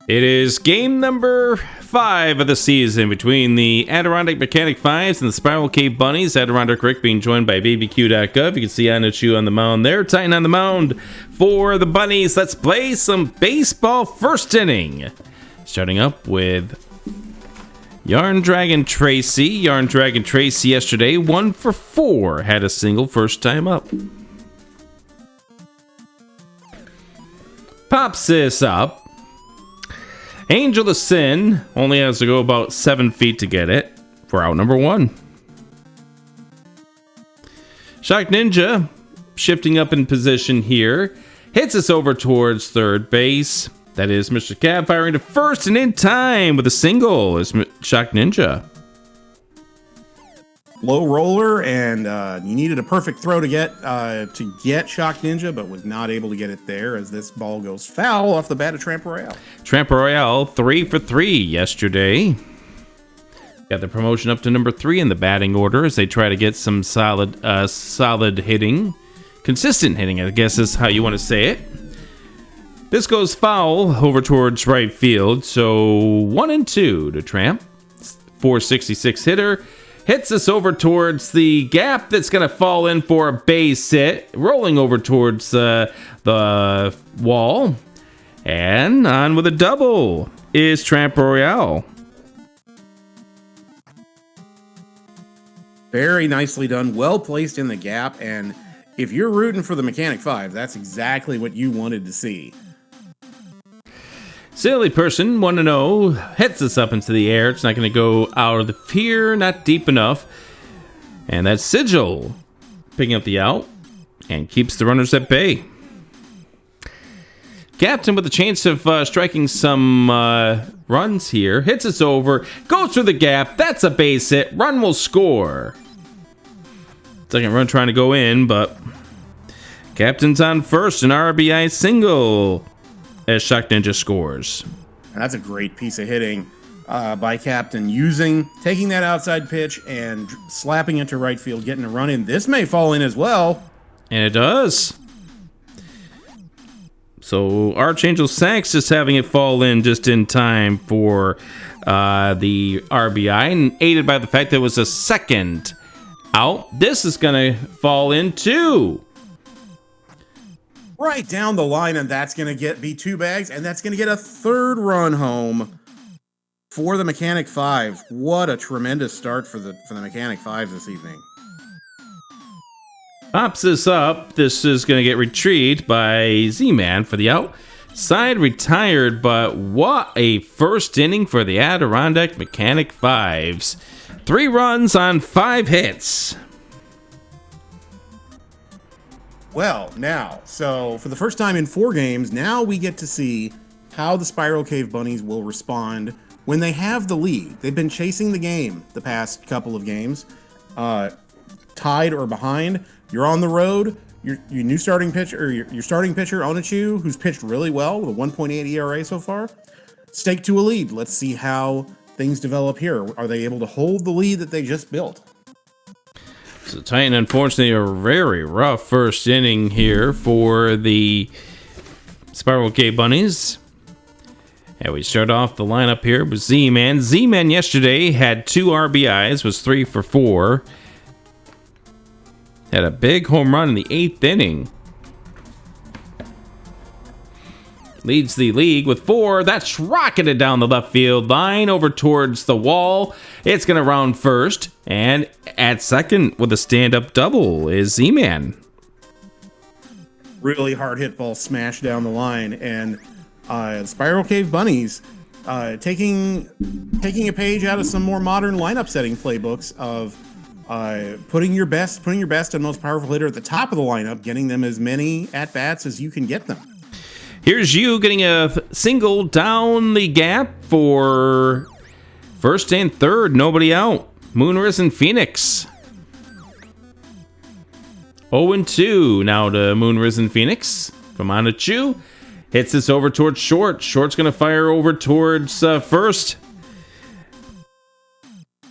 It is game number 5 of the season between the Adirondack Mechanic 5s and the Spiral Cave Bunnies. Adirondack Rick being joined by BBQ.gov. You can see Anachu on the mound there. Titan on the mound for the Bunnies. Let's play some baseball first inning. Starting up with Yarn Dragon Tracy. Yarn Dragon Tracy yesterday, 1 for 4. Had a single first time up. Pops this up. Angel of Sin only has to go about 7 feet to get it for out number 1. Shock Ninja shifting up in position here. Hits us over towards third base. That is Mr. Cab firing to first and in time with a single is Shock Ninja. Low roller, and you needed a perfect throw to get Shock Ninja, but was not able to get it there as this ball goes foul off the bat of Tramp Royale. Tramp Royale 3 for 3 yesterday. Got the promotion up to number 3 in the batting order as they try to get some solid hitting. Consistent hitting, I guess is how you want to say it. This goes foul over towards right field, so 1-2 to Tramp. 466 hitter. Hits us over towards the gap that's going to fall in for a base hit. Rolling over towards the wall. And on with a double is Tramp Royale. Very nicely done. Well placed in the gap. And if you're rooting for the Mechanic 5, that's exactly what you wanted to see. Silly Person, 1-0, hits us up into the air. It's not going to go out of the pier, not deep enough. And that's Sigil picking up the out and keeps the runners at bay. Captain with a chance of striking some runs here. Hits us over, goes through the gap. That's a base hit. Run will score. Second run trying to go in, but Captain's on first, an RBI single as Shock Ninja scores. And that's a great piece of hitting by Captain, taking that outside pitch and slapping it to right field, getting a run in. This may fall in as well. And it does. So Archangel Sachs just having it fall in just in time for the RBI, and aided by the fact that it was a second out. This is going to fall in too. Right down the line, and that's going to be 2 bags, and that's going to get a third run home for the Mechanic 5. What a tremendous start for the Mechanic 5s this evening. Pops this up. This is going to get retrieved by Z-Man for the out. Side retired, but what a first inning for the Adirondack Mechanic 5s. 3 runs on 5 hits. Well, now, so for the first time in 4 games, now we get to see how the Spiral Cave Bunnies will respond when they have the lead. They've been chasing the game the past couple of games, tied or behind. You're on the road. Your new starting pitcher, or your starting pitcher, Onichu, who's pitched really well with a 1.8 ERA so far, stake to a lead. Let's see how things develop here. Are they able to hold the lead that they just built? So Titan, unfortunately, a very rough first inning here for the Spiral Cave Bunnies. And we start off the lineup here with Z-Man. Z-Man yesterday had 2 RBIs, was 3 for 4. Had a big home run in the 8th inning. Leads the league with 4. That's rocketed down the left field line over towards the wall. It's going to round first. And at second with a stand-up double is Z-Man. Really hard hit ball smashed down the line. And Spiral Cave Bunnies taking a page out of some more modern lineup setting playbooks of putting your best and most powerful hitter at the top of the lineup, getting them as many at-bats as you can get them. Here's you getting a single down the gap for first and third. Nobody out. Moonrisen Phoenix. 0-2 now to Moonrisen Phoenix from Anachu. Hits this over towards short. Short's going to fire over towards first.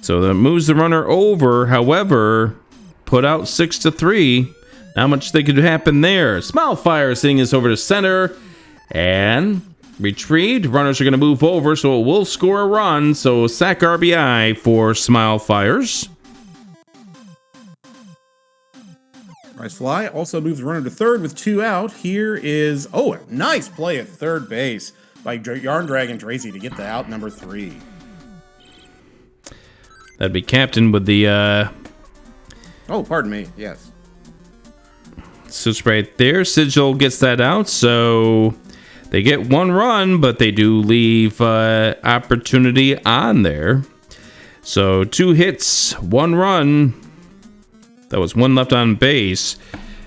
So that moves the runner over. However, put out 6-3. Not much that could happen there. Smile Fire sending this over to center. And retrieved. Runners are going to move over, so it will score a run. So sack RBI for Smile Fires. Rise Fly also moves the runner to third with 2 out. Here is, a nice play at third base by Yarn Dragon Tracy to get the out number 3. That'd be Captain with the... Oh, pardon me. Yes. So it's right there. Sigil gets that out, so they get 1 run, but they do leave opportunity on there. So 2 hits, 1 run. That was 1 left on base.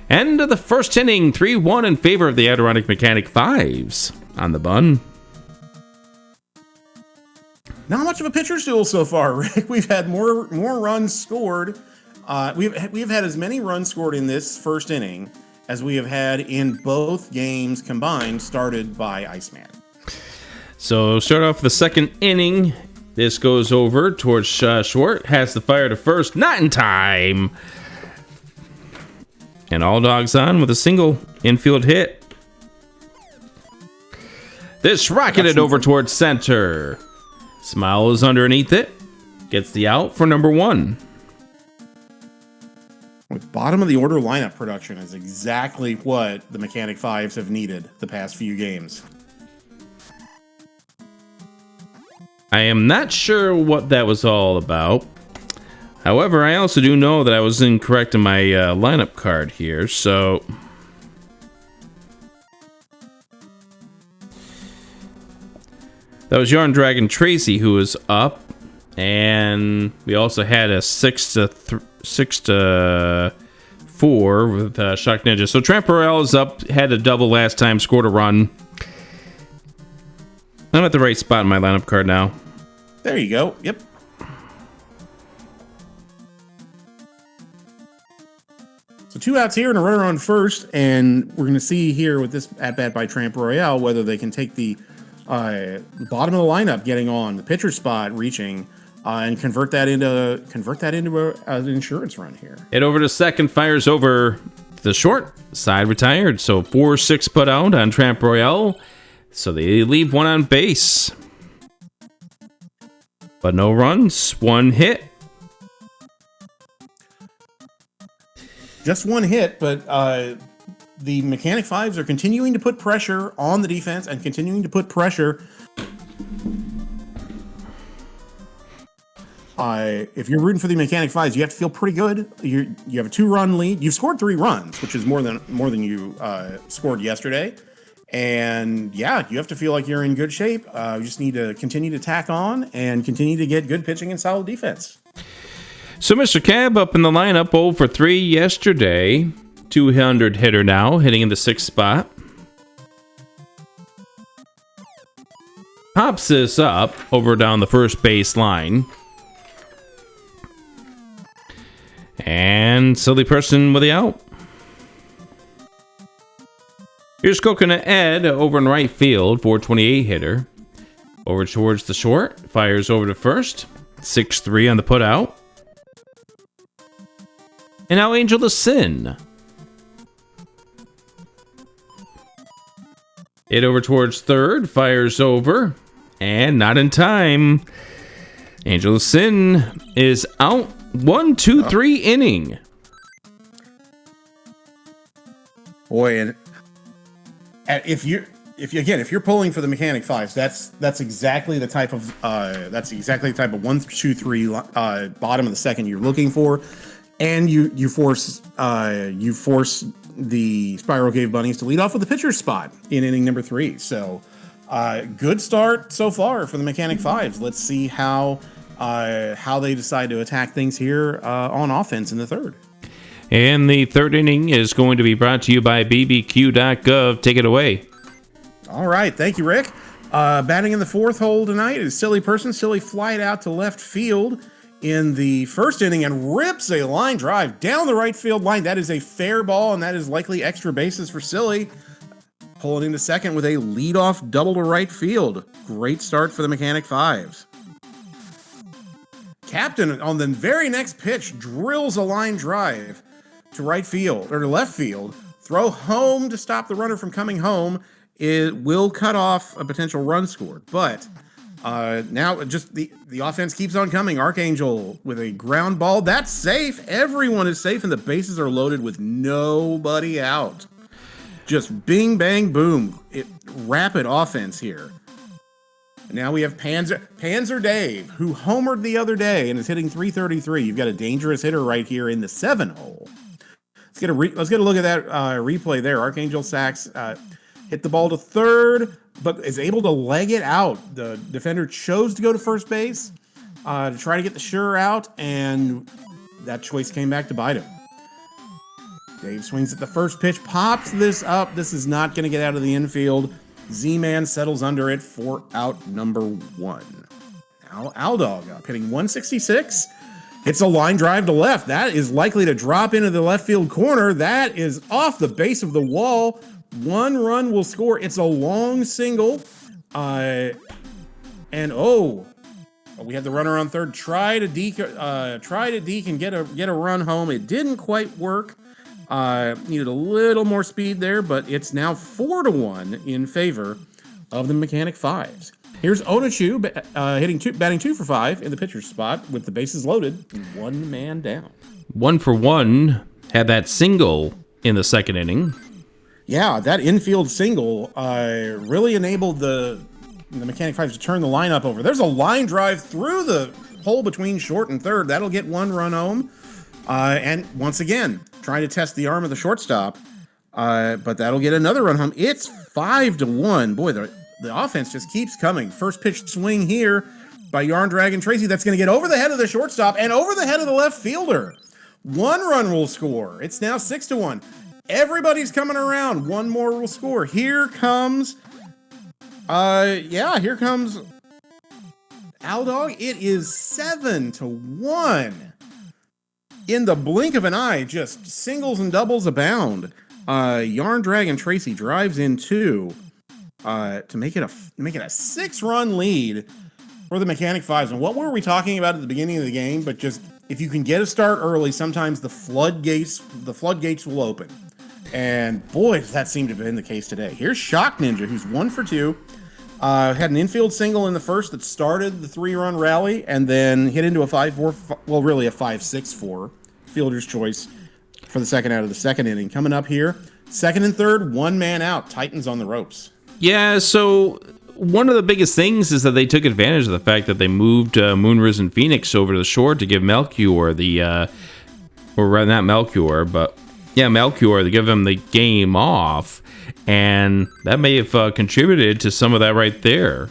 End of the first inning, 3-1 in favor of the Adirondack Mechanic 5s on the bun. Not much of a pitcher's duel so far, Rick. We've had more runs scored. We've had as many runs scored in this first inning as we have had in both games combined, started by Iceman. So start off the second inning. This goes over towards Short. Has the fire to first. Not in time. And all dogs on with a single infield hit. This rocketed over towards center. Smile is underneath it. Gets the out for number 1. With bottom of the order lineup production is exactly what the Mechanic 5s have needed the past few games. I am not sure what that was all about. However, I also do know that I was incorrect in my lineup card here, so... That was Yarn Dragon Tracy who was up, and we also had a 6-4 with Shock Ninja. So Tramporel is up, had a double last time, scored a run. I'm at the right spot in my lineup card now. There you go. Yep. So 2 outs here and a runner on first, and we're going to see here with this at-bat by Tramp Royale whether they can take the bottom of the lineup getting on, the pitcher spot reaching, and convert that into an insurance run here. Hit over to second, fires over the short side, retired. So 4-6 put out on Tramp Royale. So they leave 1 on base. But no runs, 1 hit. Just 1 hit, but the Mechanic 5s are continuing to put pressure on the defense and continuing to put pressure. If you're rooting for the Mechanic 5s, you have to feel pretty good. You have a 2-run lead. You've scored 3 runs, which is more than you scored yesterday. And yeah, you have to feel like you're in good shape. You just need to continue to tack on and continue to get good pitching and solid defense. So Mr. Cab up in the lineup, 0 for 3 yesterday. 200 hitter now, hitting in the 6th spot. Pops this up over down the first base line. And silly person with the out. Here's Coconut Ed over in right field, 428 hitter. Over towards the short, fires over to first. 6-3 on the put out. And now Angel the Sin. Hit over towards third, fires over, and not in time. Angel the Sin is out. 1-2-3 inning. Boy, and if you're pulling for the Mechanic 5s, that's exactly the type of 1-2-3 bottom of the second you're looking for, and you force the Spiral Cave Bunnies to lead off with the pitcher's spot in inning number 3. So good start so far for the Mechanic 5s. Let's see how they decide to attack things here on offense in the third. And the third inning is going to be brought to you by bbq.gov. Take it away. All right. Thank you, Rick. Batting in the 4th hole tonight is Silly Person. Silly flied out to left field in the first inning and rips a line drive down the right field line. That is a fair ball, and that is likely extra bases for Silly. Pulling into second with a leadoff double to right field. Great start for the Mechanic 5s. Captain, on the very next pitch, drills a line drive to right field, or to left field. Throw home to stop the runner from coming home it will cut off a potential run score. But now just the offense keeps on coming. Archangel with a ground ball. That's safe. Everyone is safe, and the bases are loaded with nobody out. Just bing, bang, boom. Rapid offense here. Now we have Panzer Dave, who homered the other day and is hitting 333. You've got a dangerous hitter right here in the 7 hole. Let's get a look at that replay there. Archangel Sachs hit the ball to third, but is able to leg it out. The defender chose to go to first base to try to get the sure out, and that choice came back to bite him. Dave swings at the first pitch, pops this up. This is not going to get out of the infield. Z-Man settles under it for out number 1. Now Aldog up, hitting 166. It's a line drive to left. That is likely to drop into the left field corner. That is off the base of the wall. 1 run will score. It's a long single. We had the runner on third. Try to deke and get a run home. It didn't quite work. Needed a little more speed there, but it's now 4-1 in favor of the Mechanic Fives. Here's Onachu batting 2 for 5 in the pitcher's spot with the bases loaded, 1 man down. 1 for 1 had that single in the second inning. Yeah, that infield single really enabled the Mechanic Fives to turn the lineup over. There's a line drive through the hole between short and third. That'll get 1 run home. And once again, trying to test the arm of the shortstop, but that'll get another run home. It's 5-1. Boy, the offense just keeps coming. First pitch swing here by Yarn Dragon Tracy. That's going to get over the head of the shortstop and over the head of the left fielder. 1 run will score. It's now 6-1. Everybody's coming around. 1 more will score. Here comes, here comes Aldog. It is 7-1. In the blink of an eye, just singles and doubles abound. Yarn Dragon Tracy drives in 2 to make it a 6-run lead for the Mechanic Fives. And what were we talking about at the beginning of the game? But just if you can get a start early, sometimes the floodgates will open. And boy, does that seem to have been the case today. Here's Shock Ninja, who's 1 for 2. Had an infield single in the first that started the 3-run rally, and then hit into a 5-4, well, really a 5-6-4 fielder's choice for the second out of the second inning. Coming up here, second and third, 1 man out. Titans on the ropes. Yeah, so one of the biggest things is that they took advantage of the fact that they moved Moonrisen Phoenix over to the shore to give Melchior Melchior, to give him the game off. And that may have contributed to some of that right there.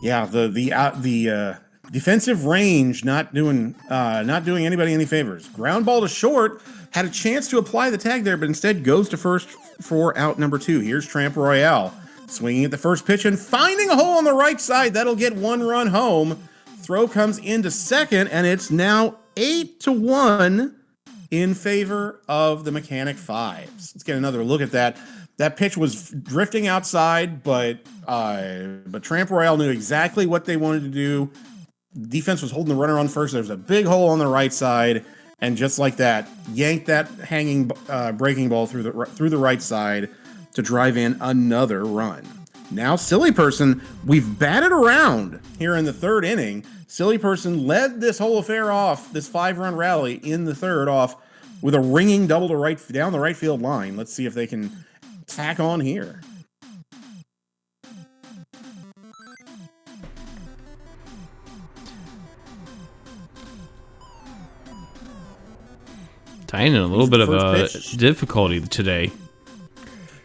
Yeah, the defensive range not doing anybody any favors. Ground ball to short, had a chance to apply the tag there, but instead goes to first for out number 2. Here's Tramp Royale swinging at the first pitch and finding a hole on the right side. That'll get 1 run home. Throw comes into second, and it's now 8-1. In favor of the Mechanic Fives. Let's get another look at that. That pitch was drifting outside, but Tramp Royale knew exactly what they wanted to do. Defense was holding the runner on first. There's a big hole on the right side, and just like that, yanked that hanging breaking ball through the right side to drive in another run. Now, Silly Person, we've batted around here in the third inning. Silly Person led this whole affair off, this 5-run rally in the third off with a ringing double to down the right field line. Let's see if they can tack on here. Tying in a little bit of a difficulty today.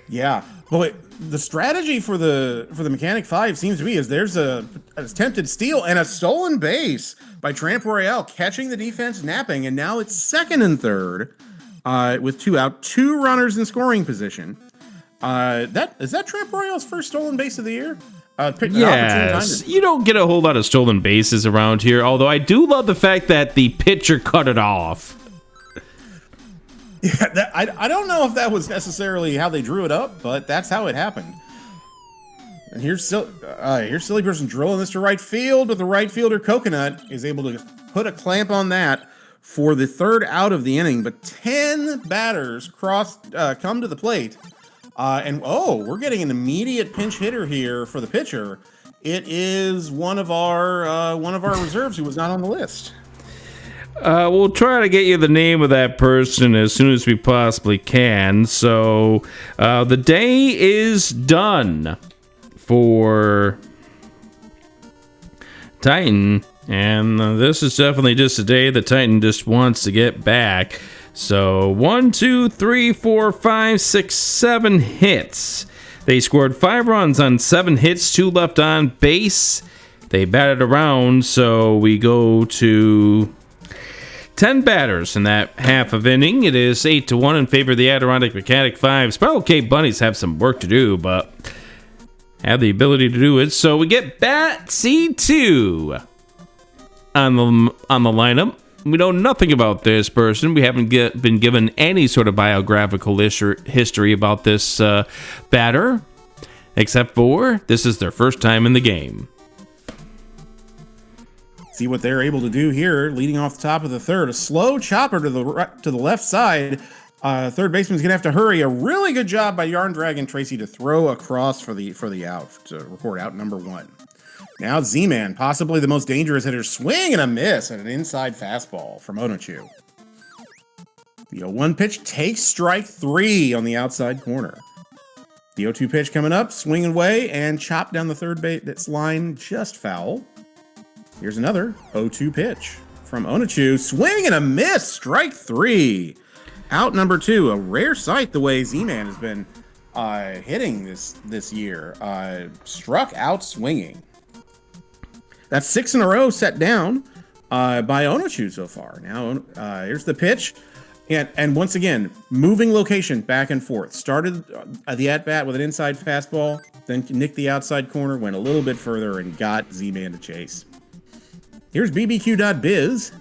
Yeah, but the strategy for the Mechanic Five seems to be is there's an attempted steal and a stolen base by Tramp Royale, catching the defense napping, and now it's second and third with 2 out, 2 runners in scoring position. Is that Tramp Royale's first stolen base of the year? Yes, you don't get a whole lot of stolen bases around here, although I do love the fact that the pitcher cut it off. Yeah, I don't know if that was necessarily how they drew it up, but that's how it happened. And here's Silly Person drilling this to right field, but the right fielder Coconut is able to put a clamp on that for the third out of the inning. But 10 batters come to the plate And we're getting an immediate pinch hitter here for the pitcher. It is one of our reserves who was not on the list. We'll try to get you the name of that person as soon as we possibly can. So the day is done for Titan, and this is definitely just a day the Titan just wants to get back. So 1, 2, 3, 4, 5, 6, 7 hits. They scored 5 runs on 7 hits, 2 left on base. They batted around, so we go to 10 batters in that half of inning. It is 8-1 in favor of the Adirondack Mechanic 5. Spiral Cave Bunnies have some work to do, but have the ability to do it. So we get Bat C2 on the lineup. We know nothing about this person. We haven't been given any sort of biographical history about this batter, except for this is their first time in the game. See what they're able to do here, leading off the top of the third. A slow chopper to the left side. Third baseman's gonna have to hurry. A really good job by Yarn Dragon Tracy to throw across for the out to record out number 1. Now Z-Man, possibly the most dangerous hitter, swing and a miss at an inside fastball from Onochu. The 0-1 pitch takes strike 3 on the outside corner. The 0-2 pitch coming up, swing away and chop down the third base line, just foul. Here's another 0-2 pitch from Onochu, swing and a miss, strike 3. Out number 2, a rare sight the way Z-Man has been hitting this year. Struck out swinging. That's 6 in a row set down by Onochu so far. Now, here's the pitch. And once again, moving location back and forth. Started the at-bat with an inside fastball, then nicked the outside corner, went a little bit further, and got Z-Man to chase. Here's BBQ.biz.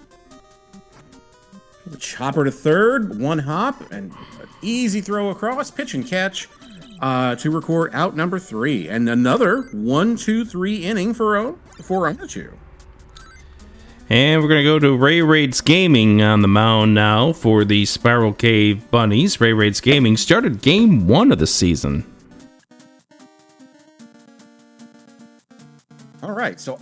The chopper to third, 1 hop, and an easy throw across, pitch and catch to record out number 3. And another 1-2-3 inning for Onochu. And we're going to go to Ray Raids Gaming on the mound now for the Spiral Cave Bunnies. Ray Raids Gaming started game 1 of the season. All right, so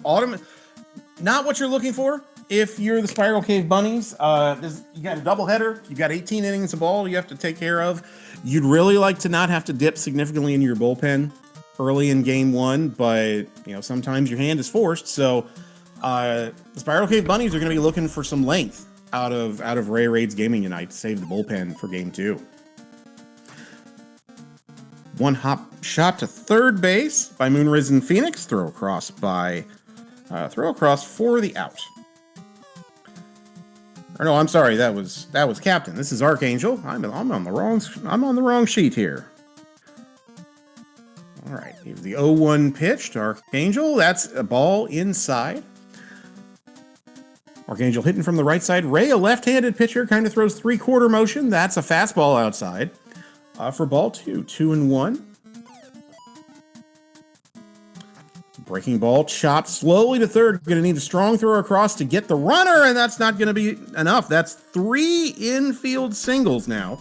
not what you're looking for if you're the Spiral Cave Bunnies. You got a doubleheader. You got 18 innings of ball you have to take care of. You'd really like to not have to dip significantly into your bullpen early in game 1, but sometimes your hand is forced. So the Spiral Cave Bunnies are going to be looking for some length out of Ray Raids Gaming tonight to save the bullpen for game 2. 1 hop shot to third base by Moonrisen Phoenix. Throw across for the out. Or no, I'm sorry, that was Captain. This is Archangel. I'm on the wrong sheet here. All right, here's the 0-1 pitch to Archangel. That's a ball inside. Archangel hitting from the right side. Ray, a left-handed pitcher, kind of throws 3/4 motion. That's a fastball outside for ball 2. 2-1. Breaking ball, chopped slowly to third. Going to need a strong throw across to get the runner, and that's not going to be enough. That's 3 infield singles now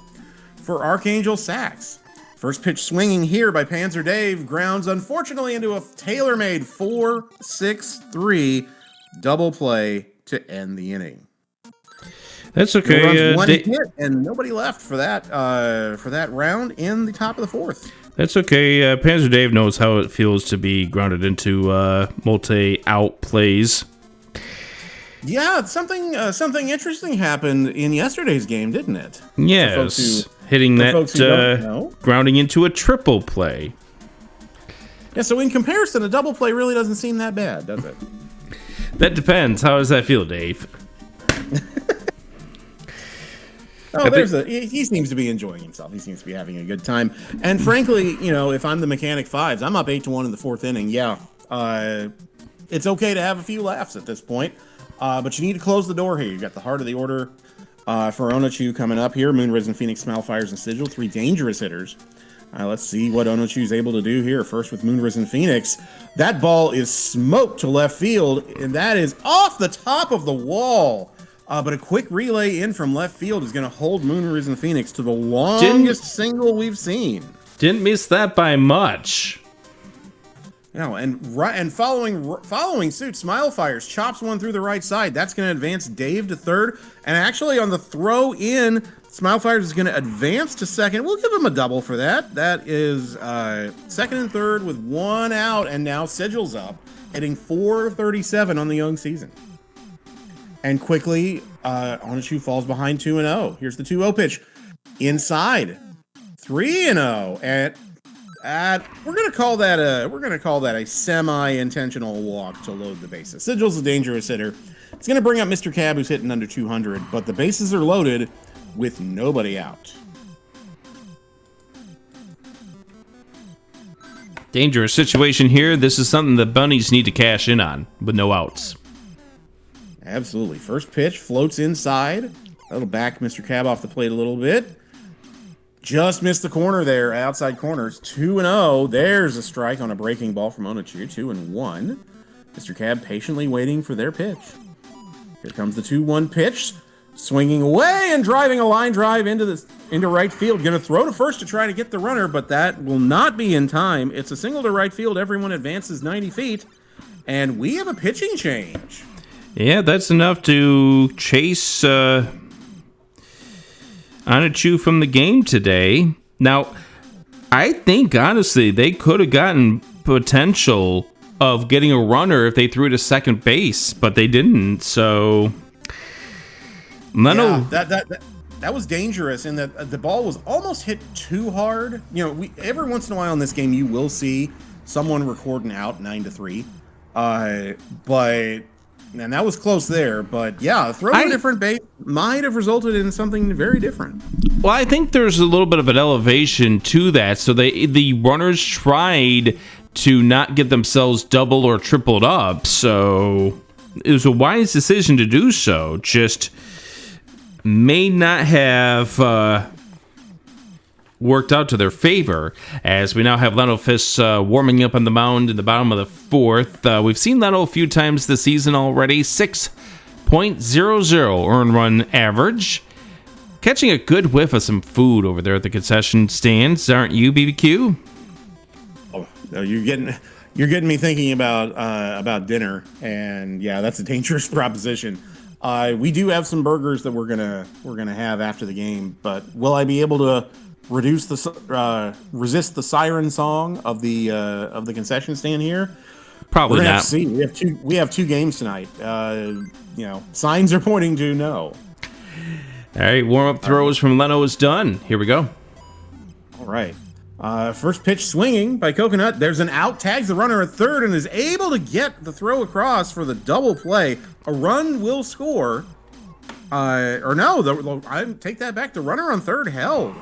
for Archangel Sachs. First pitch swinging here by Panzer Dave. Grounds, unfortunately, into a tailor-made 4-6-3 double play to end the inning. That's okay. One hit and nobody left for that round in the top of the 4th. That's okay. Panzer Dave knows how it feels to be grounded into multi-out plays. Yeah, something interesting happened in yesterday's game, didn't it? Yes, hitting that grounding into a triple play. Yeah, so in comparison, a double play really doesn't seem that bad, does it? That depends. How does that feel, Dave? He seems to be enjoying himself. He seems to be having a good time. And frankly, if I'm the Mechanic 5s, I'm up 8-1 in the 4th inning. Yeah, it's okay to have a few laughs at this point, but you need to close the door here. You got the heart of the order for Onochu coming up here. Moonrisen, Phoenix, Malfires, and Sigil, 3 dangerous hitters. Let's see what Onochu's able to do here. First with Moonrisen Phoenix. That ball is smoked to left field, and that is off the top of the wall. But a quick relay in from left field is going to hold Moonrisen Phoenix to the longest single we've seen. Didn't miss that by much. No, and following suit, Smile Fires chops one through the right side. That's going to advance Dave to third. And actually, on the throw in, Smile Fires is going to advance to second. We'll give him a double for that. That is second and third with one out, and now Sigil's up, hitting .437 on the young season. And quickly, Onichu falls behind 2-0. Here's the 2-0 pitch. Inside, 3-0, and we're gonna call that a semi-intentional walk to load the bases. Sigil's a dangerous hitter. It's gonna bring up Mr. Cab, who's hitting under 200, but the bases are loaded with nobody out. Dangerous situation here. This is something the Bunnies need to cash in on with no outs. Absolutely. First pitch floats inside. That'll back Mr. Cab off the plate a little bit. Just missed the corner there, outside corners. 2-0. There's a strike on a breaking ball from Onichu. 2-1. Mr. Cab patiently waiting for their pitch. Here comes the 2-1 pitch. Swinging away and driving a line drive into right field. Going to throw to first to try to get the runner, but that will not be in time. It's a single to right field. Everyone advances 90 feet. And we have a pitching change. Yeah, that's enough to chase Onichu from the game today. Now, I think, honestly, they could have gotten potential of getting a runner if they threw to second base, but they didn't, so... Leno... Yeah, that was dangerous in that the ball was almost hit too hard. You know, every once in a while in this game, you will see someone record an out 9-3. And that was close there, but yeah, throwing a different base might have resulted in something very different. Well, I think there's a little bit of an elevation to that. So the runners tried to not get themselves double or tripled up. So it was a wise decision to do so. Just may not have worked out to their favor, as we now have Leno Fisk warming up on the mound in the bottom of the fourth. We've seen Leno a few times this season already. 6.00 earned run average. Catching a good whiff of some food over there at the concession stands, aren't you, BBQ? Oh, you're getting me thinking about dinner, and yeah, that's a dangerous proposition. We do have some burgers that we're gonna have after the game, but will I be able to resist the siren song of the concession stand here? Probably We're gonna not. have to see. We have two games tonight. Signs are pointing to no. All right, warm-up throws from Leno is done. Here we go. All right. First pitch swinging by Coconut. There's an out, tags the runner at third, and is able to get the throw across for the double play. A run will score. I take that back. The runner on third held.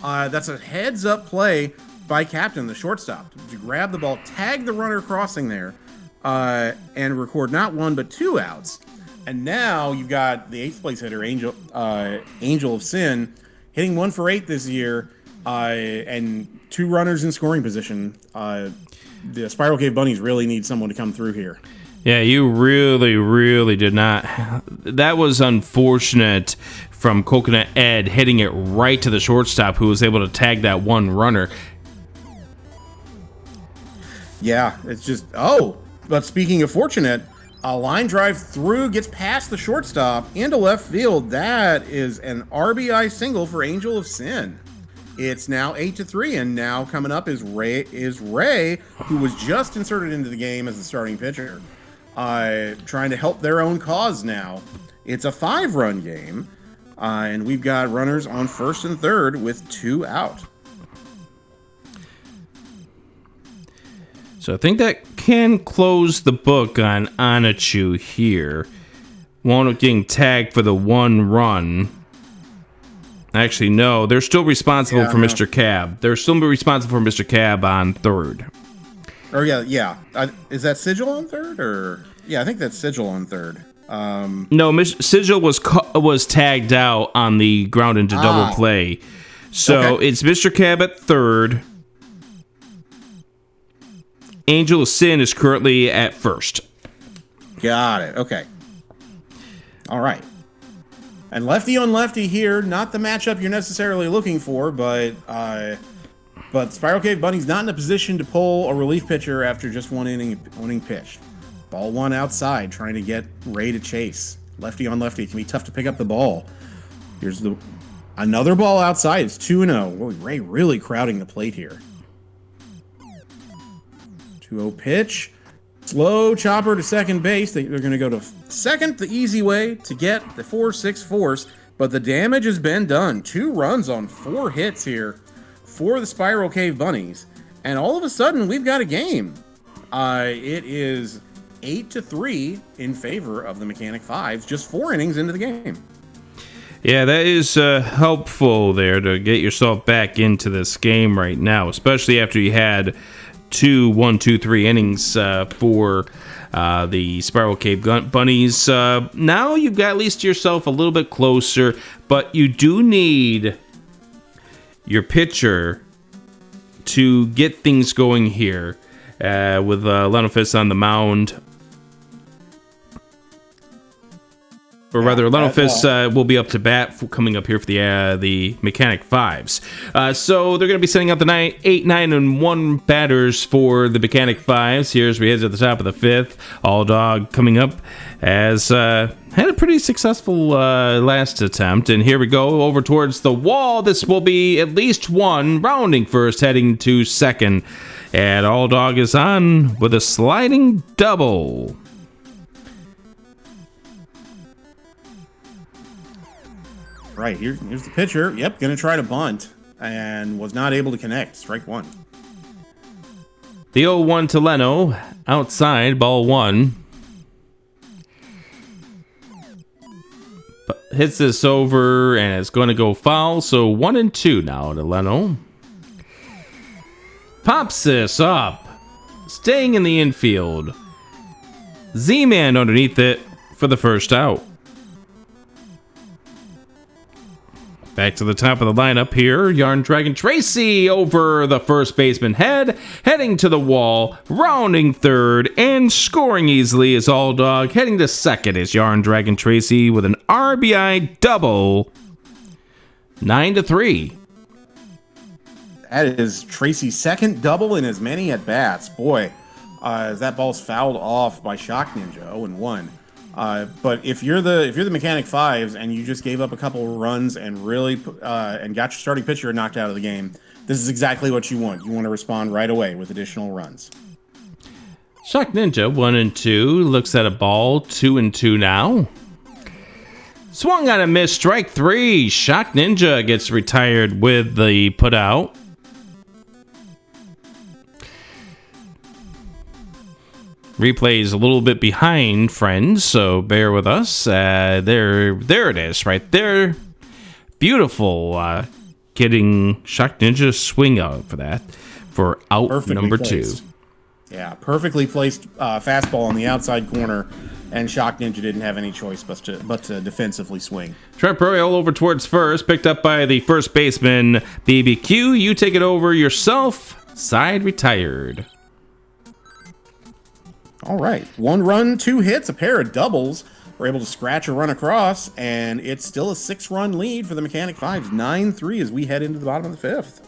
That's a heads-up play by Captain, the shortstop, to grab the ball, tag the runner crossing there, and record not one but two outs. And now you've got the eighth place hitter, Angel of Sin, hitting 1 for 8 this year, and two runners in scoring position. The Spiral Cave Bunnies really need someone to come through here. Yeah, you really, really did not. That was unfortunate from Coconut Ed hitting it right to the shortstop, who was able to tag that one runner. Yeah, it's just... but speaking of fortunate, a line drive through gets past the shortstop into left field. That is an RBI single for Angel of Sin. It's now 8-3, and now coming up is Ray, who was just inserted into the game as the starting pitcher, trying to help their own cause now. It's a 5-run game, and we've got runners on first and third with 2 out. So I think that can close the book on Onichu here. Wound up getting tagged for the 1 run. Actually, no, they're still responsible for Mr. Cab. They're still responsible for Mr. Cab on third. Oh, yeah. Is that Sigil on third? Or yeah, I think that's Sigil on third. No, Sigil was tagged out on the ground into double play. So It's Mr. Cab at third. Angel of Sin is currently at first. Got it. Okay. All right. And lefty on lefty here, not the matchup you're necessarily looking for, but But Spiral Cave Bunny's not in a position to pull a relief pitcher after just one inning pitched. Ball one outside, trying to get Ray to chase. Lefty on lefty. It can be tough to pick up the ball. Here's another ball outside. It's 2-0. Ray really crowding the plate here. 2-0 pitch. Slow chopper to second base. They're going to go to second, the easy way to get the 4-6 force. But the damage has been done. 2 runs on 4 hits here for the Spiral Cave Bunnies. And all of a sudden, we've got a game. It is 8-3 in favor of the Mechanic Fives, just 4 innings into the game. Yeah, that is helpful there to get yourself back into this game right now, especially after you had 3 innings for the Spiral Cave Bunnies. Now you've got at least yourself a little bit closer, but you do need your pitcher to get things going here with Lenofis on the mound. Or rather, Lenofis will be up to bat coming up here for the Mechanic Fives. So they're going to be setting up the 8, 9, and 1 batters for the Mechanic Fives. Here as we head to the top of the 5th. All Dog coming up has had a pretty successful last attempt. And here we go over towards the wall. This will be at least 1, rounding first, heading to second. And All Dog is on with a sliding double. Right, here's the pitcher. Yep, going to try to bunt and was not able to connect. Strike 1. The 0-1 to Leno. Outside, ball 1. Hits this over and it's going to go foul. So 1-2 now to Leno. Pops this up. Staying in the infield. Z-Man underneath it for the first out. Back to the top of the lineup here. Yarn Dragon Tracy over the first baseman heading to the wall, rounding third, and scoring easily is All Dog. Heading to second is Yarn Dragon Tracy with an RBI double. 9-3. That is Tracy's second double in as many at bats. Boy, as that ball's fouled off by Shock Ninja, 0-1. But if you're the Mechanic Fives and you just gave up a couple runs and really and got your starting pitcher knocked out of the game, this is exactly what you want. You want to respond right away with additional runs. Shock Ninja 1-2 looks at a ball 2-2 now. Swung on a miss, strike 3. Shock Ninja gets retired with the put out. Replay is a little bit behind, friends, so bear with us. There it is, right there. Beautiful. Getting Shock Ninja swing out for that for out perfectly number placed. 2. Yeah, perfectly placed fastball on the outside corner, and Shock Ninja didn't have any choice but to defensively swing. Trent Royal over towards first, picked up by the first baseman, BBQ. You take it over yourself. Side retired. All right. 1 run, 2 hits, a pair of doubles. We're able to scratch a run across, and it's still a 6-run lead for the Mechanic Fives. 9-3 as we head into the bottom of the 5th.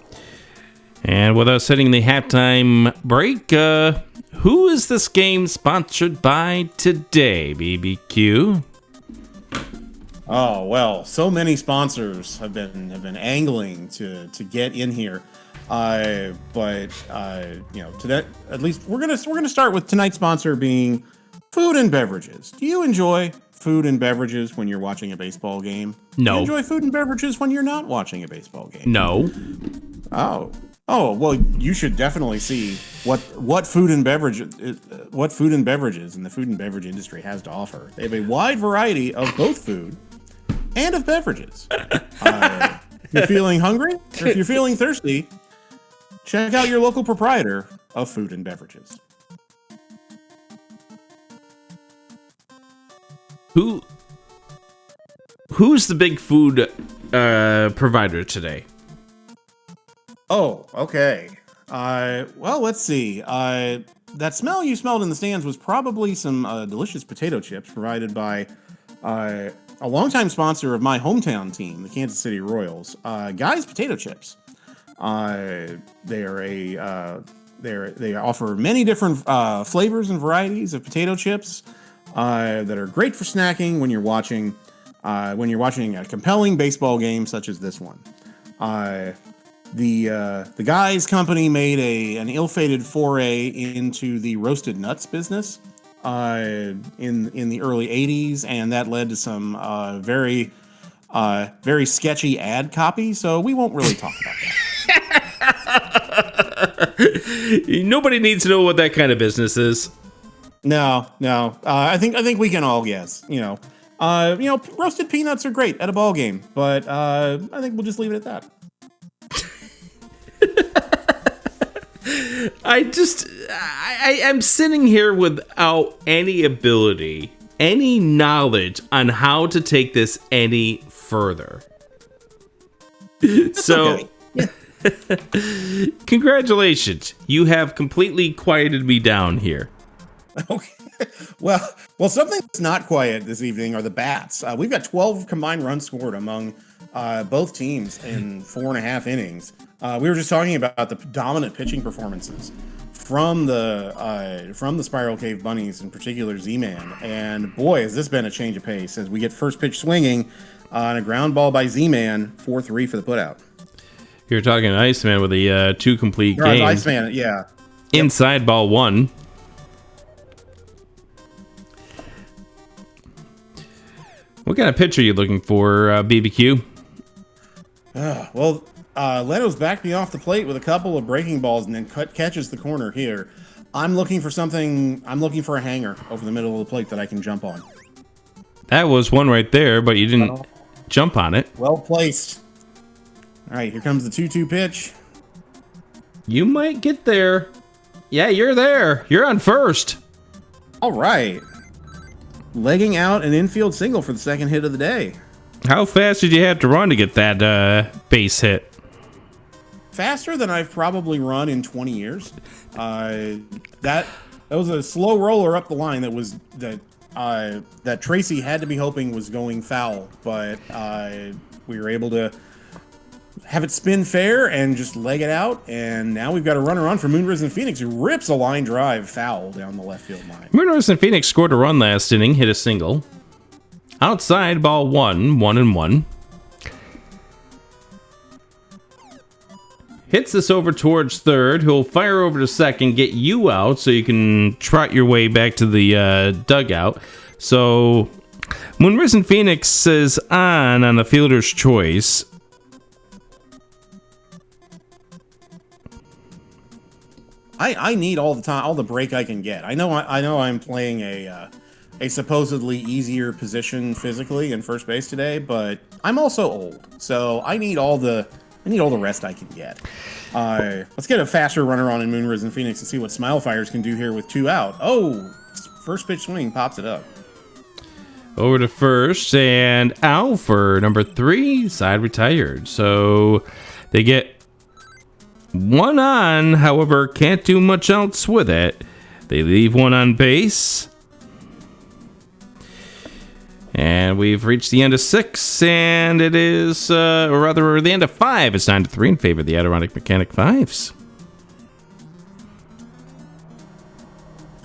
And with us hitting the halftime break, who is this game sponsored by today, BBQ? Oh, well, so many sponsors have been angling to get in here. But to that, at least we're gonna start with tonight's sponsor being food and beverages. Do you enjoy food and beverages when you're watching a baseball game? No. Do you enjoy food and beverages when you're not watching a baseball game? No. Oh, well, you should definitely see what food and beverages and the food and beverage industry has to offer. They have a wide variety of both food and of beverages. If you're feeling hungry or if you're feeling thirsty, check out your local proprietor of food and beverages. Who's the big food provider today? Oh, okay. Well, let's see. That smell you smelled in the stands was probably some delicious potato chips provided by a longtime sponsor of my hometown team, the Kansas City Royals. Guy's Potato Chips. They offer many different flavors and varieties of potato chips that are great for snacking when you're watching a compelling baseball game such as this one. The guy's company made an ill-fated foray into the roasted nuts business in the early 80s, and that led to some very sketchy ad copy, so we won't really talk about that. Nobody needs to know what that kind of business is. No. I think we can all guess. Roasted peanuts are great at a ball game, but I think we'll just leave it at that. I'm sitting here without any ability, any knowledge on how to take this any further. So, congratulations. You have completely quieted me down here. Okay. Well, something that's not quiet this evening are the bats. We've got 12 combined runs scored among both teams in 4.5 innings. We were just talking about the dominant pitching performances from the Spiral Cave Bunnies, in particular Z-Man. And boy, has this been a change of pace as we get first pitch swinging on a ground ball by Z-Man, 4-3 for the putout. You're talking Iceman with the 2 complete games. Iceman, yeah. Inside ball 1. What kind of pitch are you looking for, BBQ? Leto's backed me off the plate with a couple of breaking balls and then catches the corner here. I'm looking for a hanger over the middle of the plate that I can jump on. That was one right there, but you didn't jump on it. Well placed. All right, here comes the 2-2 pitch. You might get there. Yeah, you're there. You're on first. All right. Legging out an infield single for the second hit of the day. How fast did you have to run to get that base hit? Faster than I've probably run in 20 years. That was a slow roller up the line that Tracy had to be hoping was going foul, but we were able to have it spin fair and just leg it out, and now we've got a runner on for Moonrisen Phoenix, who rips a line drive foul down the left field line. Moonrisen Phoenix scored a run last inning, hit a single. Outside ball 1-1. Hits this over towards third. He'll fire over to second, get you out so you can trot your way back to the dugout. So Moonrisen Phoenix is on the fielder's choice. I need all the time, all the break I can get. I know I'm playing a supposedly easier position physically in first base today, but I'm also old, so I need all the rest I can get. Let's get a faster runner on in Moonrisen Phoenix and see what Smile Fires can do here with 2 out. Oh, first pitch swing pops it up. Over to first and out for number 3, side retired. So they get 1 on, however, can't do much else with it. They leave 1 on base. And we've reached the end of 6, and it is, or rather, the end of 5. It's 9-3 in favor of the Adirondack Mechanic 5s.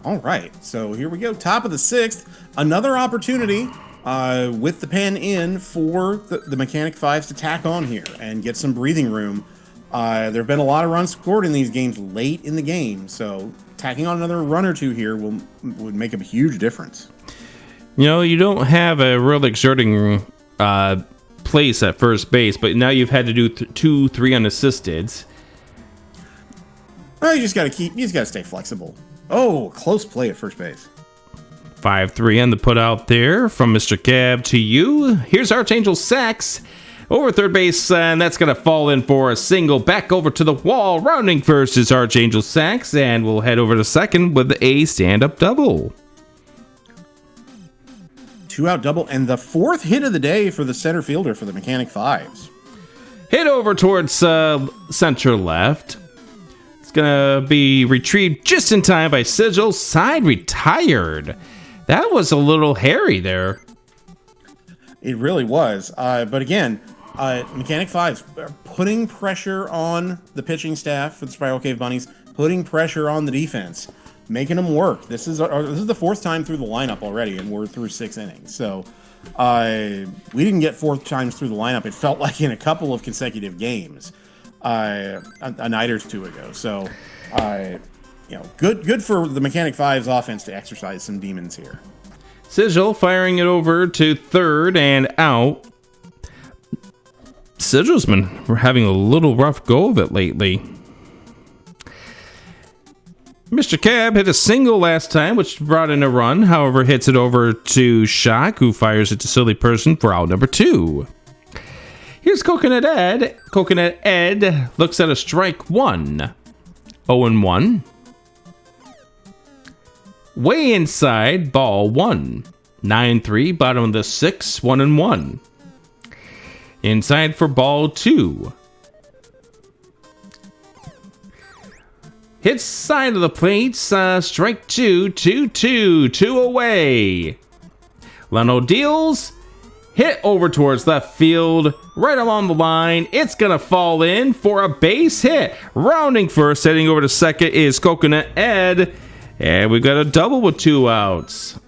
All right, so here we go. Top of the 6th. Another opportunity with the pen in for the Mechanic 5s to tack on here and get some breathing room. There have been a lot of runs scored in these games late in the game, so tacking on another run or 2 here would make a huge difference. You know, you don't have a real exerting place at first base, but now you've had to do 2-3 unassisted. Well, you just gotta stay flexible. Oh, close play at first base. 5-3 on the put out there from Mr. Cab to you. Here's Archangel Sachs over third base, and that's going to fall in for a single. Back over to the wall. Rounding first is Archangel Sachs, and we'll head over to second with a stand-up double. 2 out double, and the 4th hit of the day for the center fielder for the Mechanic 5s. Hit over towards center left. It's going to be retrieved just in time by Sigil. Side retired. That was a little hairy there. It really was. But again, Mechanic Fives are putting pressure on the pitching staff for the Spiral Cave Bunnies, putting pressure on the defense, making them work. This is the fourth time through the lineup already, and we're through 6 innings. So we didn't get 4 times through the lineup. It felt like in a couple of consecutive games a night or 2 ago. So, good for the Mechanic Fives offense to exercise some demons here. Sigil firing it over to third and out. Sigil's been having a little rough go of it lately. Mr. Cab hit a single last time, which brought in a run. However, hits it over to Shock, who fires it to Silly Person for out number 2. Here's Coconut Ed. Coconut Ed looks at a strike 1. 0-1. Way inside, ball 1. 9-3, bottom of the 6, 1-1. Inside for ball 2. Hits side of the plate, strike 2, 2-2, 2 away. Leno deals, hit over towards left field, right along the line. It's gonna fall in for a base hit. Rounding first, heading over to second is Coconut Ed, and we've got a double with 2 outs.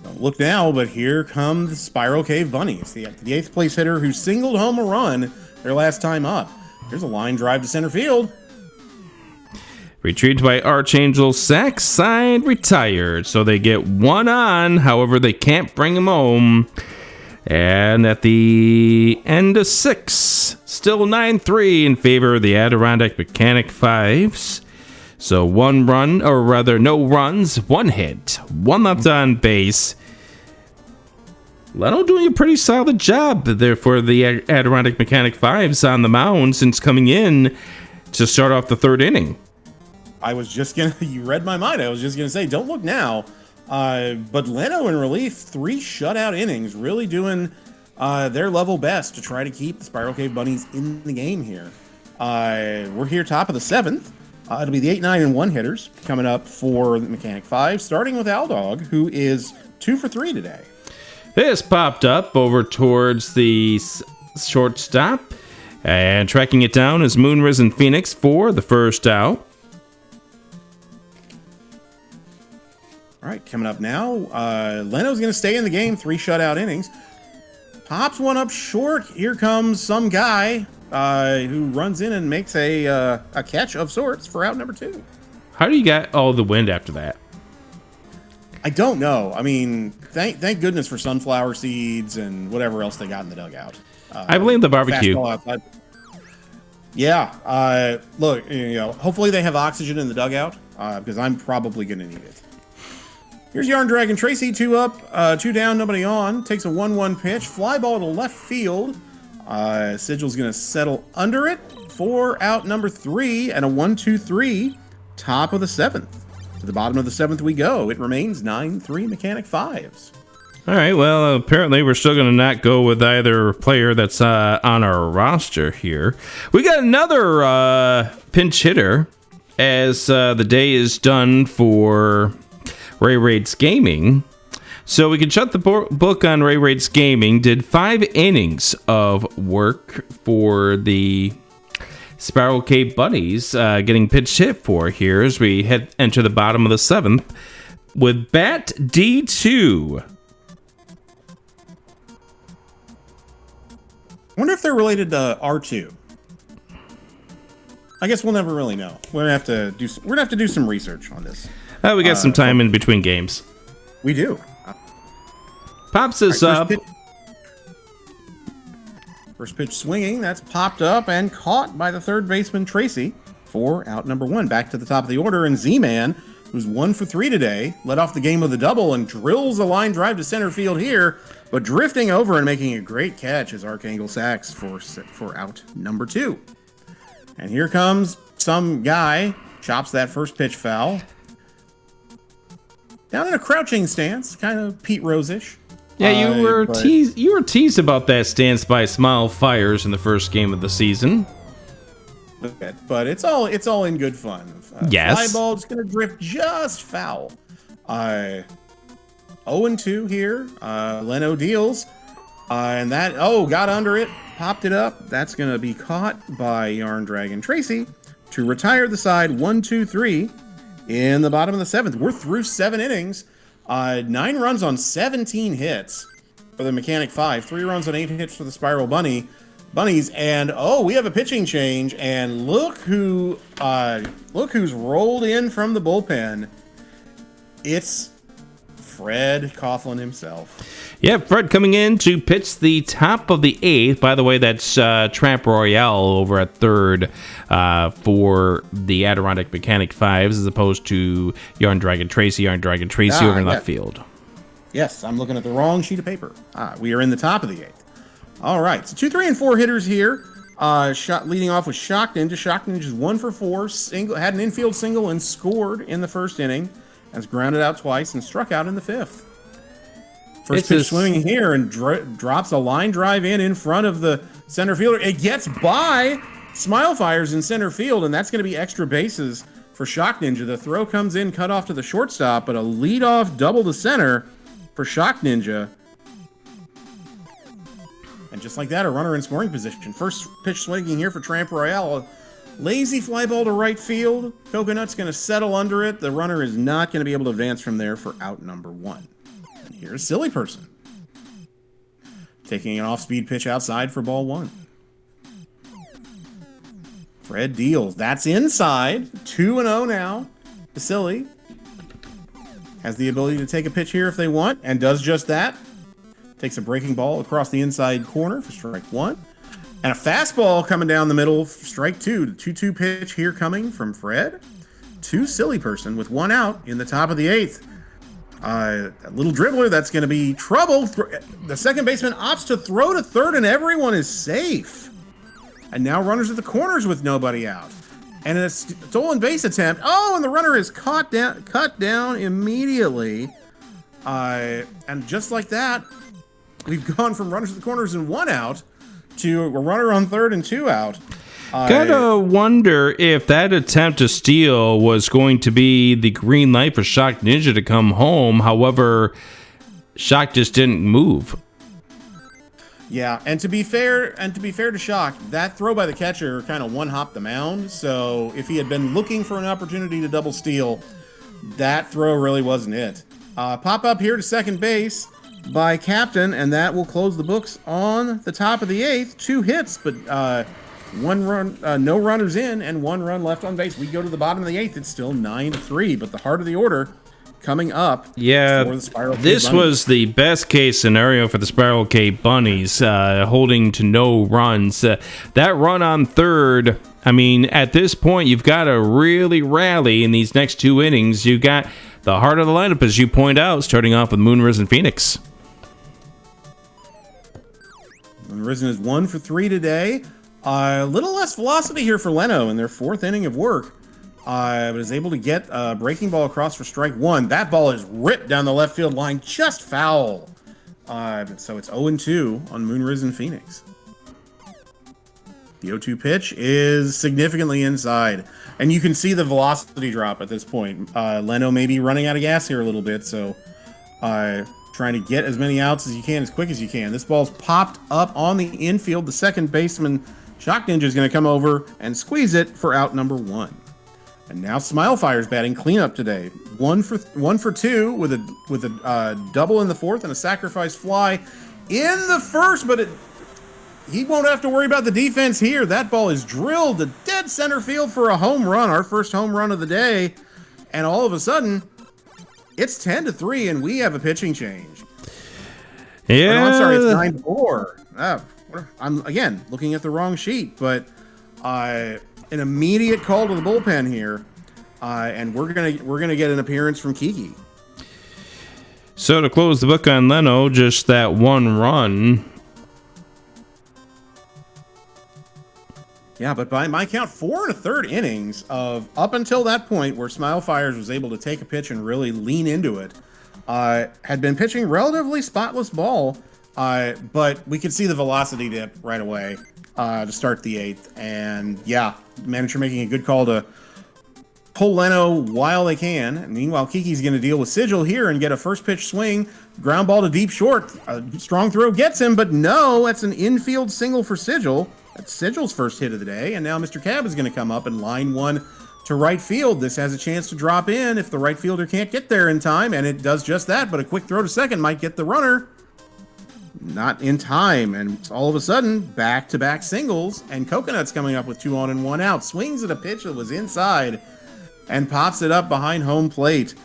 Don't look now, but here come the Spiral Cave Bunnies, the 8th place hitter who singled home a run their last time up. Here's a line drive to center field. Retrieved by Archangel, sack side retired, so they get 1 on. However, they can't bring him home. And at the end of 6, still 9-3 in favor of the Adirondack Mechanic Fives. So 1 run, or rather no runs, 1 hit, 1 left on base. Leno doing a pretty solid job there for the Adirondack Mechanic Fives on the mound since coming in to start off the 3rd inning. You read my mind. I was just gonna say, don't look now. But Leno in relief, 3 shutout innings, really doing their level best to try to keep the Spiral Cave Bunnies in the game here. We're here top of the 7th. It'll be the 8, 9, and 1 hitters coming up for the Mechanic Five, starting with Aldog, who is 2 for 3 today. This popped up over towards the shortstop, and tracking it down is Moonrisen Phoenix for the first out. All right, coming up now, Leno's going to stay in the game, 3 shutout innings. Pops one up short. Here comes some guy who runs in and makes a catch of sorts for out number 2. How do you get all the wind after that? I don't know. I mean, thank goodness for sunflower seeds and whatever else they got in the dugout. I blame the barbecue. Yeah. Look, hopefully they have oxygen in the dugout because I'm probably going to need it. Here's Yarn Dragon Tracy, 2 up, 2 down, nobody on. Takes a 1-1 pitch, fly ball to left field. Sigil's going to settle under it for out number 3 and a 1-2-3, top of the 7th. To the bottom of the 7th we go. It remains 9-3 Mechanic Fives. All right, well, apparently we're still going to not go with either player that's on our roster here. We got another pinch hitter as the day is done for Ray Raid's Gaming. So we can shut the book on Ray Raid's Gaming. Did 5 innings of work for the Spiral Cave Bunnies, getting pitch hit for here as we enter the bottom of the 7th with bat D2. I wonder if they're related to R2. I guess we'll never really know. We're gonna have to do some research on this. We got some time in between games. We do. Pops this up. First pitch swinging. That's popped up and caught by the 3rd baseman Tracy for out number 1. Back to the top of the order, and Z-Man, who's 1 for 3 today, led off the game with a double and drills a line drive to center field here, but drifting over and making a great catch is Archangel Sachs for out number 2. And here comes some guy, chops that first pitch foul. Down in a crouching stance, kind of Pete Rose-ish. Yeah, you were teased about that stance by Smile Fires in the first game of the season. But it's all in good fun. Yes. Fly ball is going to drift just foul. 0-2 here. Leno deals. And that, oh, got under it, popped it up. That's going to be caught by Yarn Dragon Tracy to retire the side 1, 2, 3 in the bottom of the 7th. We're through 7 innings. 9 runs on 17 hits for the Mechanic 5. 3 runs on 8 hits for the Spiral Bunnies. And, oh, we have a pitching change. And look who's rolled in from the bullpen. It's Fred Coughlin himself. Yeah, Fred coming in to pitch the top of the 8th. By the way, that's Tramp Royale over at 3rd for the Adirondack Mechanic 5s, as opposed to Yarn Dragon Tracy over in left field. Yes, I'm looking at the wrong sheet of paper. We are in the top of the 8th. All right, so 2, 3, and 4 hitters here. Leading off with Shock Ninja. Shock Ninja's 1 for 4. Had an infield single and scored in the first inning. Has grounded out twice and struck out in the 5th. First pitch swinging here and drops a line drive in front of the center fielder. It gets by Smile Fires in center field, and that's going to be extra bases for Shock Ninja. The throw comes in, cut off to the shortstop, but a leadoff double to center for Shock Ninja. And just like that, a runner in scoring position. First pitch swinging here for Tramp Royale. A lazy fly ball to right field. Coconut's going to settle under it. The runner is not going to be able to advance from there for out number 1. Here's Silly Person. Taking an off-speed pitch outside for ball 1. Fred deals. That's inside. 2-0 now to Silly. Has the ability to take a pitch here if they want, and does just that. Takes a breaking ball across the inside corner for strike 1. And a fastball coming down the middle for strike 2. The 2-2 pitch here coming from Fred to Silly Person with 1 out in the top of the 8th. A little dribbler, that's going to be trouble. The second baseman opts to throw to third, and everyone is safe. And now runners at the corners with nobody out. And a stolen base attempt. Oh, and the runner is cut down immediately. And just like that, we've gone from runners at the corners and 1 out to a runner on third and 2 out. Gotta wonder if that attempt to steal was going to be the green light for Shock Ninja to come home. However, Shock just didn't move. Yeah, and to be fair to Shock, that throw by the catcher kind of one-hopped the mound. So if he had been looking for an opportunity to double steal, that throw really wasn't it. Pop up here to second base by Captain, and that will close the books on the top of the 8th. 2 hits, but 1 run, no runners in, and 1 run left on base. We go to the bottom of the 8th. It's still 9-3, but the heart of the order coming up. Yeah, for the Spiral Cave this Bunnies. was the best case scenario for the Spiral Cave Bunnies, holding to no runs. That run on third, I mean, at this point, you've got to really rally in these next 2 innings. You got the heart of the lineup, as you point out, starting off with Moonrisen Phoenix. Moonrisen is 1 for 3 today. A little less velocity here for Leno in their 4th inning of work. But is able to get a breaking ball across for strike 1. That ball is ripped down the left field line, just foul. So it's 0-2 on Moonrisen Phoenix. The 0-2 pitch is significantly inside. And you can see the velocity drop at this point. Leno may be running out of gas here a little bit, so trying to get as many outs as you can, as quick as you can. This ball's popped up on the infield. The second baseman, Shock Ninja, is going to come over and squeeze it for out number 1. And now Smile Fire's batting cleanup today. 1 for 2 with a double in the 4th and a sacrifice fly in the 1st, but he won't have to worry about the defense here. That ball is drilled to dead center field for a home run, our first home run of the day. And all of a sudden, it's 10-3, and we have a pitching change. Yeah. Oh, no, I'm sorry, it's 9-4. I'm again looking at the wrong sheet, but an immediate call to the bullpen here, and we're gonna get an appearance from Kiki. So to close the book on Leno, just that 1 run. Yeah, but by my count, 4 1/3 innings of up until that point where Smile Fires was able to take a pitch and really lean into it, had been pitching relatively spotless ball, but we could see the velocity dip right away to start the 8th. And yeah, manager making a good call to pull Leno while they can. And meanwhile, Kiki's going to deal with Sigil here and get a first pitch swing. Ground ball to deep short. A strong throw gets him, but no, that's an infield single for Sigil. That's Sigil's first hit of the day. And now Mr. Cab is going to come up and line one to right field. This has a chance to drop in if the right fielder can't get there in time, and it does just that, but a quick throw to second might get the runner. Not in time, and all of a sudden, back-to-back singles, and Coconut's coming up with 2 on and 1 out. Swings at a pitch that was inside and pops it up behind home plate.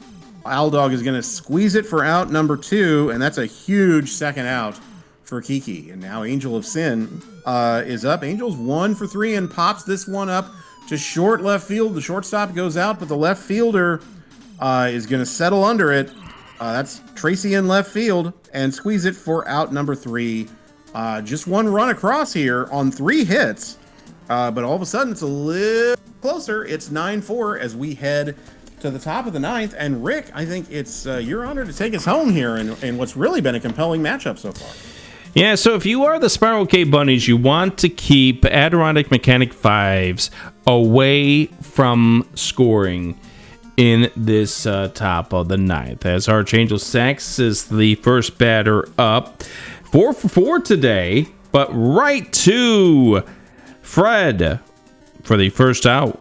Aldog is going to squeeze it for out number 2, and that's a huge second out for Kiki. And now Angel of Sin is up. Angel's 1 for 3 and pops this one up to short left field. The shortstop goes out, but the left fielder is going to settle under it. That's Tracy in left field and squeeze it for out number 3. Just one run across here on 3 hits, but all of a sudden it's a little closer. It's 9-4 as we head to the top of the 9th. And Rick, I think it's your honor to take us home here in what's really been a compelling matchup so far. Yeah, so if you are the Spiral Cave Bunnies, you want to keep Adirondack Mechanic 5s away from scoring in this top of the 9th. As Archangel Sax is the first batter up. 4 for 4 today, but right to Fred for the first out.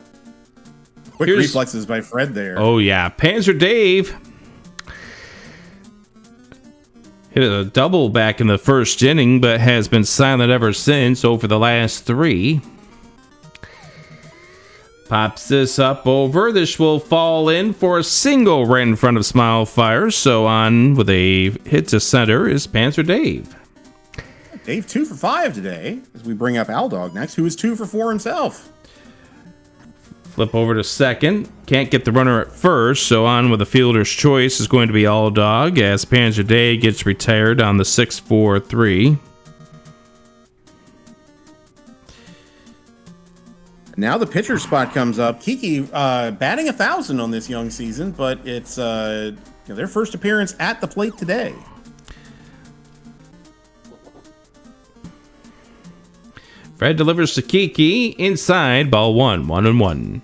Quick reflexes by Fred there. Oh, yeah. Panzer Dave hit a double back in the first inning, but has been silent ever since over the last 3. Pops this up over. This will fall in for a single right in front of Smile Fire. So on with a hit to center is Panzer Dave. Dave 2 for 5 today as we bring up Aldog next, who is 2 for 4 himself. Flip over to second. Can't get the runner at first, so on with the fielder's choice is going to be Aldog as Panzer Dave gets retired on the 6-4-3. Now the pitcher spot comes up. Kiki batting 1,000 on this young season, but it's their first appearance at the plate today. Fred delivers to Kiki inside, ball 1, 1-1.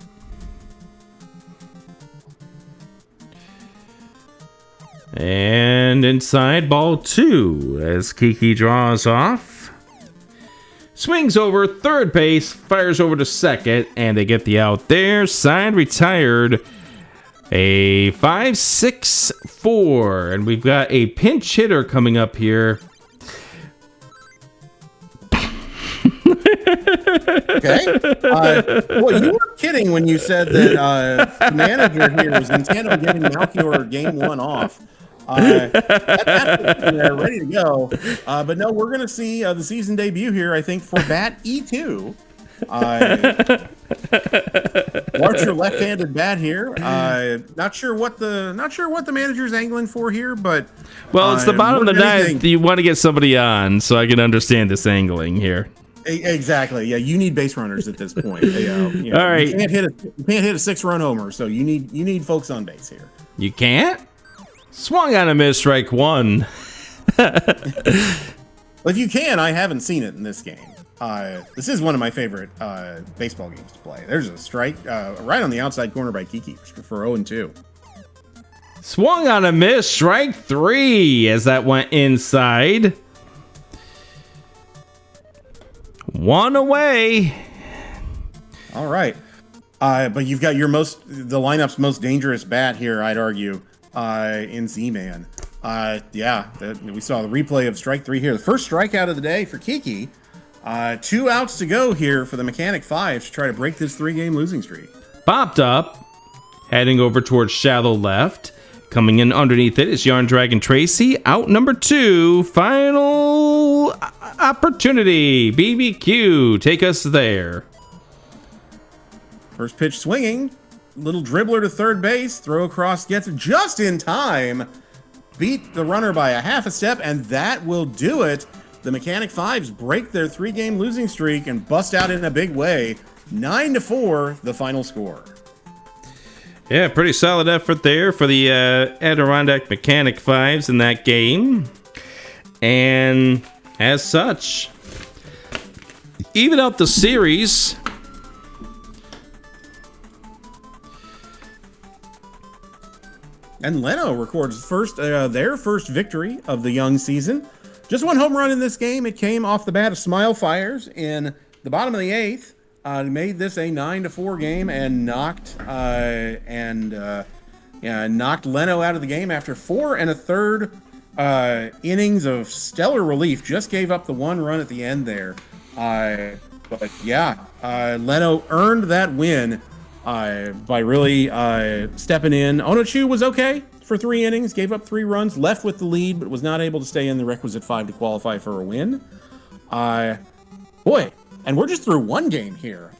And inside, ball 2 as Kiki draws off. Swings over third base, fires over to second, and they get the out there. Side retired. A 5-6-4, and we've got a pinch hitter coming up here. Okay. Well, you weren't kidding when you said that the manager here was intent on giving Malchior game 1 off. That's there, ready to go. But no, we're going to see the season debut here, I think, for bat E2. Larger left-handed bat here. Not sure what the manager's angling for here, but well, it's the bottom of the 9th. You want to get somebody on, so I can understand this angling here. Exactly. Yeah, you need base runners at this point. All right, you can't hit a 6-run homer, so you need folks on base here. You can't. Swung on a miss, strike 1. Well, if you can, I haven't seen it in this game. This is one of my favorite baseball games to play. There's a strike right on the outside corner by Kiki for 0-2. Swung on a miss, strike 3 as that went inside. 1 away. All right. But you've got the lineup's most dangerous bat here, I'd argue, in Z-Man. We saw the replay of strike 3 here. The first strikeout of the day for Kiki. 2 outs to go here for the Mechanic 5 to try to break this 3-game losing streak. Popped up, heading over towards shallow left. Coming in underneath it is Yarn Dragon Tracy. Out number 2. Final opportunity. BBQ. Take us there. First pitch swinging. Little dribbler to third base. Throw across gets it just in time. Beat the runner by a half a step, and that will do it. The Mechanic 5s break their 3-game losing streak and bust out in a big way. 9-4, the final score. Yeah, pretty solid effort there for the Adirondack Mechanic 5s in that game. And as such, even out the series And Leno records their first victory of the young season. Just one home run in this game. It came off the bat of Smile Fires in the bottom of the 8th. Made this a 9-4 game and knocked Leno out of the game after 4 1/3 innings of stellar relief. Just gave up the 1 run at the end there. But yeah, Leno earned that win by really stepping in. Onochu was okay for 3 innings, gave up 3 runs, left with the lead, but was not able to stay in the requisite 5 to qualify for a win. Boy, and we're just through 1 game here.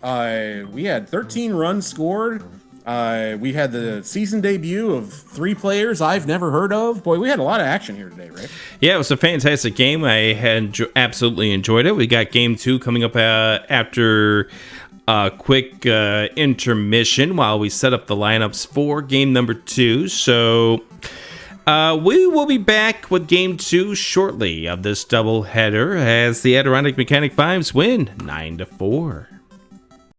We had 13 runs scored. We had the season debut of 3 players I've never heard of. Boy, we had a lot of action here today, Rick. Yeah, it was a fantastic game. I had absolutely enjoyed it. We got game 2 coming up after a quick intermission while we set up the lineups for game number 2. So we will be back with game 2 shortly of this doubleheader as the Adirondack Mechanic 5s win 9-4.